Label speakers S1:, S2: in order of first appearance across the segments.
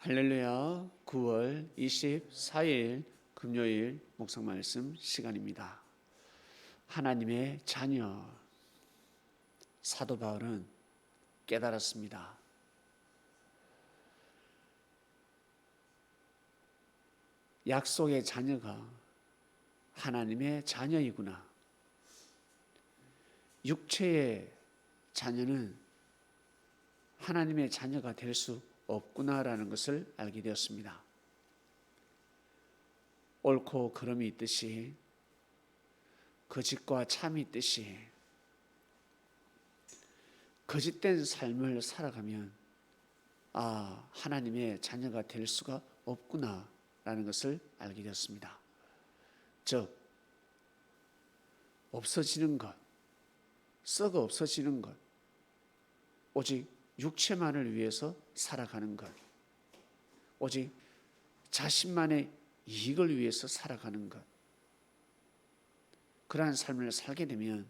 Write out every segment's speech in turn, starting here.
S1: 할렐루야. 9월 24일 금요일 묵상 말씀 시간입니다. 하나님의 자녀. 사도 바울은 깨달았습니다. 약속의 자녀가 하나님의 자녀이구나. 육체의 자녀는 하나님의 자녀가 될 수 없구나라는 것을 알게 되었습니다. 옳고 그름이 있듯이 거짓과 참이 있듯이 거짓된 삶을 살아가면 하나님의 자녀가 될 수가 없구나라는 것을 알게 되었습니다. 즉 없어지는 것, 썩어 없어지는 것, 오직 육체만을 위해서 살아가는 것, 오직 자신만의 이익을 위해서 살아가는 것, 그러한 삶을 살게 되면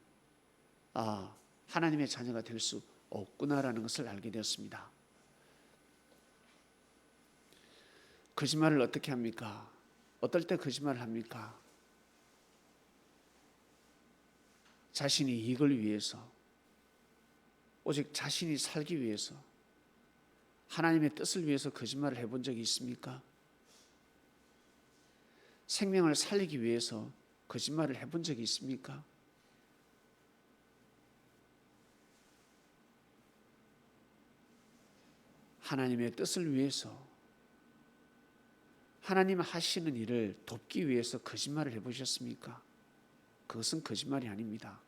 S1: 하나님의 자녀가 될 수 없구나라는 것을 알게 되었습니다. 거짓말을 어떻게 합니까? 어떨 때 거짓말을 합니까? 자신의 이익을 위해서, 오직 자신이 살기 위해서, 하나님의 뜻을 위해서 거짓말을 해본 적이 있습니까? 생명을 살리기 위해서 거짓말을 해본 적이 있습니까? 하나님의 뜻을 위해서, 하나님 하시는 일을 돕기 위해서 거짓말을 해보셨습니까? 그것은 거짓말이 아닙니다.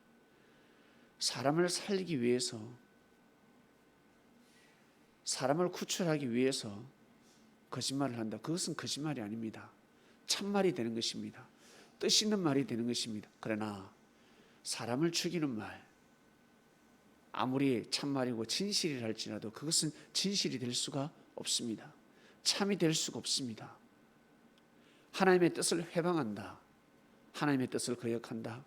S1: 사람을 살리기 위해서, 사람을 구출하기 위해서 거짓말을 한다. 그것은 거짓말이 아닙니다. 참말이 되는 것입니다. 뜻 있는 말이 되는 것입니다. 그러나 사람을 죽이는 말, 아무리 참말이고 진실이라 할지라도 그것은 진실이 될 수가 없습니다. 참이 될 수가 없습니다. 하나님의 뜻을 회방한다. 하나님의 뜻을 거역한다.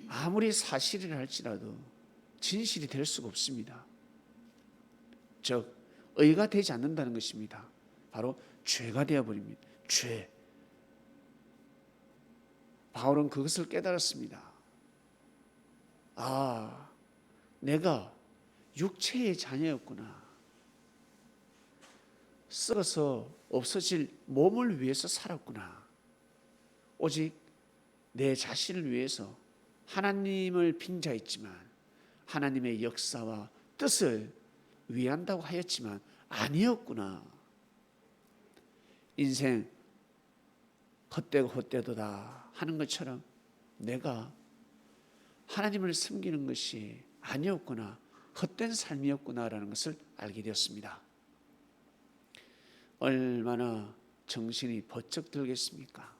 S1: 아무리 사실이라 할지라도 진실이 될 수가 없습니다. 즉 의가 되지 않는다는 것입니다. 바로 죄가 되어버립니다. 죄. 바울은 그것을 깨달았습니다. 내가 육체의 자녀였구나. 썩어서 없어질 몸을 위해서 살았구나. 오직 내 자신을 위해서 하나님을 빙자했지만, 하나님의 역사와 뜻을 위한다고 하였지만 아니었구나. 인생 헛되고 헛되도다 하는 것처럼 내가 하나님을 섬기는 것이 아니었구나, 헛된 삶이었구나라는 것을 알게 되었습니다. 얼마나 정신이 번쩍 들겠습니까?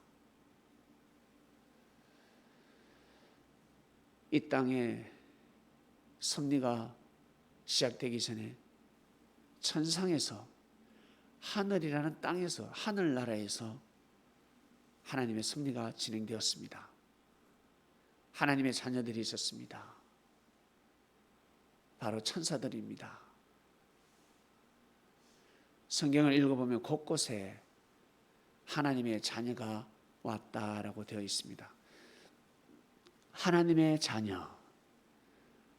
S1: 이 땅에 섭리가 시작되기 전에 천상에서, 하늘이라는 땅에서, 하늘나라에서 하나님의 섭리가 진행되었습니다. 하나님의 자녀들이 있었습니다. 바로 천사들입니다. 성경을 읽어보면 곳곳에 하나님의 자녀가 왔다라고 되어 있습니다. 하나님의 자녀,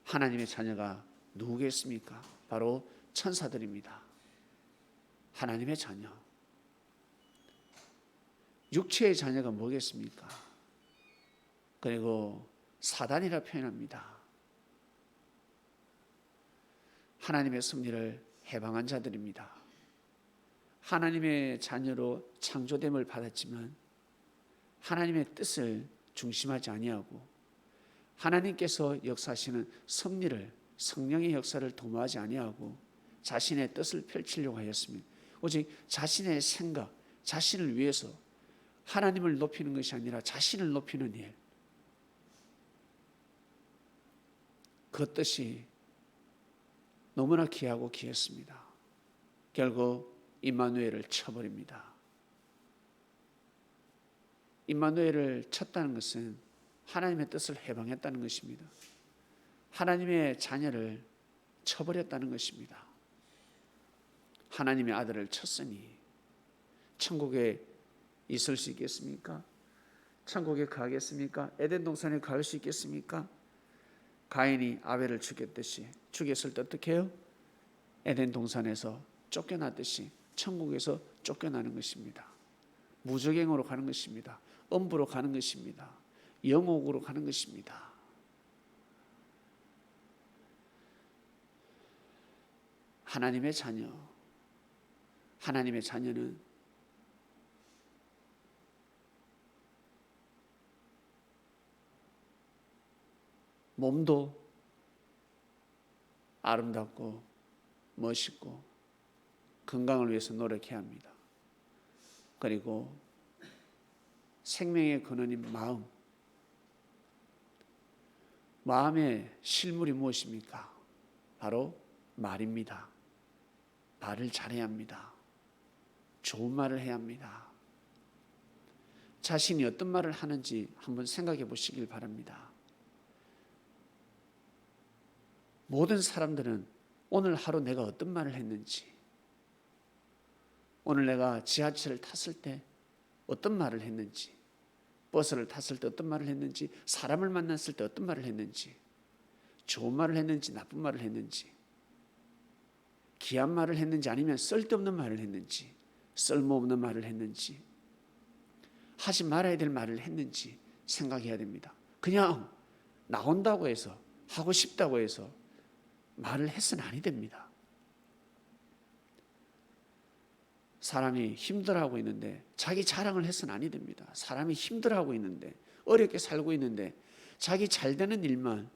S1: 하나님의 자녀가 누구겠습니까? 바로 천사들입니다. 하나님의 자녀. 육체의 자녀가 뭐겠습니까? 그리고 사단이라 표현합니다. 하나님의 섭리를 해방한 자들입니다. 하나님의 자녀로 창조됨을 받았지만 하나님의 뜻을 중심하지 아니하고, 하나님께서 역사하시는 섭리를, 성령의 역사를 도모하지 아니하고 자신의 뜻을 펼치려고 하였습니다. 오직 자신의 생각, 자신을 위해서 하나님을 높이는 것이 아니라 자신을 높이는 일, 그 뜻이 너무나 귀하고 귀했습니다. 결국 임마누엘을 쳐버립니다. 임마누엘을 쳤다는 것은 하나님의 뜻을 해방했다는 것입니다. 하나님의 자녀를 쳐버렸다는 것입니다. 하나님의 아들을 쳤으니 천국에 있을 수 있겠습니까? 천국에 가겠습니까? 에덴 동산에 갈 수 있겠습니까? 가인이 아벨을 죽였을 때 어떻게 해요? 에덴 동산에서 쫓겨났듯이 천국에서 쫓겨나는 것입니다. 무적행으로 가는 것입니다. 엄부로 가는 것입니다. 영옥으로 가는 것입니다. 하나님의 자녀는 몸도 아름답고 멋있고 건강을 위해서 노력해야 합니다. 그리고 생명의 근원인 마음의 실물이 무엇입니까? 바로 말입니다. 말을 잘해야 합니다. 좋은 말을 해야 합니다. 자신이 어떤 말을 하는지 한번 생각해 보시길 바랍니다. 모든 사람들은 오늘 하루 내가 어떤 말을 했는지, 오늘 내가 지하철을 탔을 때 어떤 말을 했는지, 버스를 탔을 때 어떤 말을 했는지, 사람을 만났을 때 어떤 말을 했는지, 좋은 말을 했는지 나쁜 말을 했는지, 귀한 말을 했는지 아니면 쓸데없는 말을 했는지, 쓸모없는 말을 했는지, 하지 말아야 될 말을 했는지 생각해야 됩니다. 그냥 나온다고 해서, 하고 싶다고 해서 말을 해서는 아니 됩니다. 사람이 힘들어하고 있는데 자기 자랑을 해서는 아니 됩니다. 사람이 힘들어하고 있는데, 어렵게 살고 있는데 자기 잘 되는 일만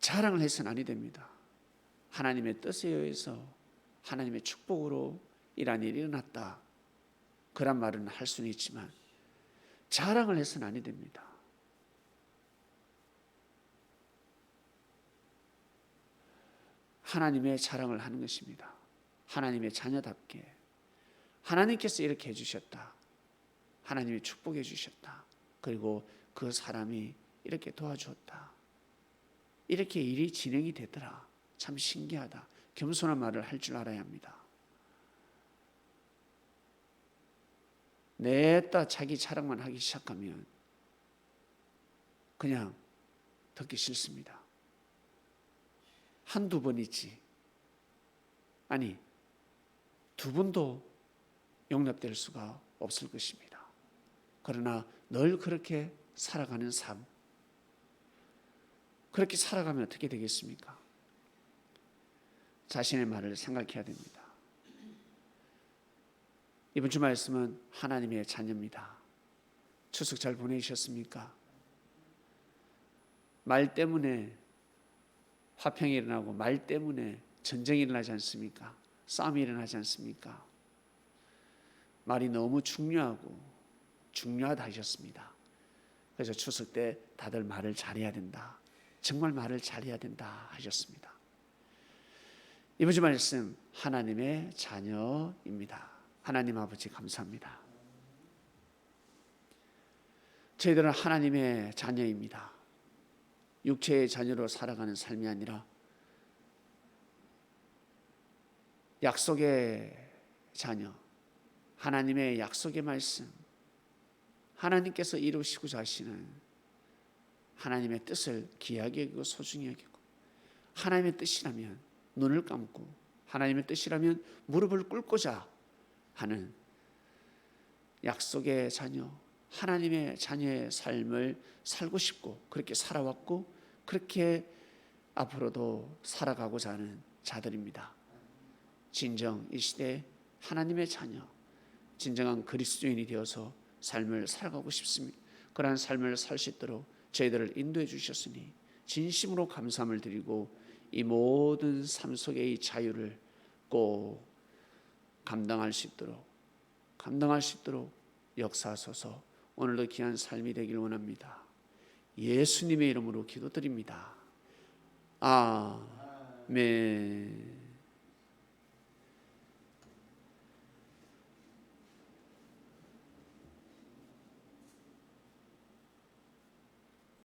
S1: 자랑을 해서는 아니 됩니다. 하나님의 뜻에 의해서 하나님의 축복으로 이러한 일이 일어났다, 그런 말은 할 수는 있지만 자랑을 해서는 아니 됩니다. 하나님의 자랑을 하는 것입니다. 하나님의 자녀답게 하나님께서 이렇게 해주셨다, 하나님이 축복해 주셨다, 그리고 그 사람이 이렇게 도와주었다, 이렇게 일이 진행이 되더라, 참 신기하다, 겸손한 말을 할 줄 알아야 합니다. 냈다 자기 자랑만 하기 시작하면 그냥 듣기 싫습니다. 한두 번이지, 아니 두 번도 용납될 수가 없을 것입니다. 그러나 늘 그렇게 살아가는 삶, 그렇게 살아가면 어떻게 되겠습니까? 자신의 말을 생각해야 됩니다. 이번 주 말씀은 하나님의 자녀입니다. 추석 잘 보내셨습니까? 말 때문에 화평이 일어나고 말 때문에 전쟁이 일어나지 않습니까? 싸움이 일어나지 않습니까? 말이 너무 중요하다 하셨습니다. 그래서 추석 때 다들 말을 잘해야 된다, 정말 말을 잘해야 된다 하셨습니다. 이번 주 말씀 하나님의 자녀입니다. 하나님 아버지 감사합니다. 저희들은 하나님의 자녀입니다. 육체의 자녀로 살아가는 삶이 아니라 약속의 자녀, 하나님의 약속의 말씀, 하나님께서 이루시고자 하시는 하나님의 뜻을 귀하게 여기고 소중히 여기고, 하나님의 뜻이라면 눈을 감고, 하나님의 뜻이라면 무릎을 꿇고자 하는 약속의 자녀, 하나님의 자녀의 삶을 살고 싶고 그렇게 살아왔고 그렇게 앞으로도 살아가고자 하는 자들입니다. 진정 이 시대에 하나님의 자녀, 진정한 그리스도인이 되어서 삶을 살아가고 싶습니다. 그러한 삶을 살 수 있도록 저희들을 인도해 주셨으니 진심으로 감사함을 드리고, 이 모든 삶 속의 이 자유를 꼭 감당할 수 있도록 역사하소서. 오늘도 귀한 삶이 되길 원합니다. 예수님의 이름으로 기도드립니다. 아멘.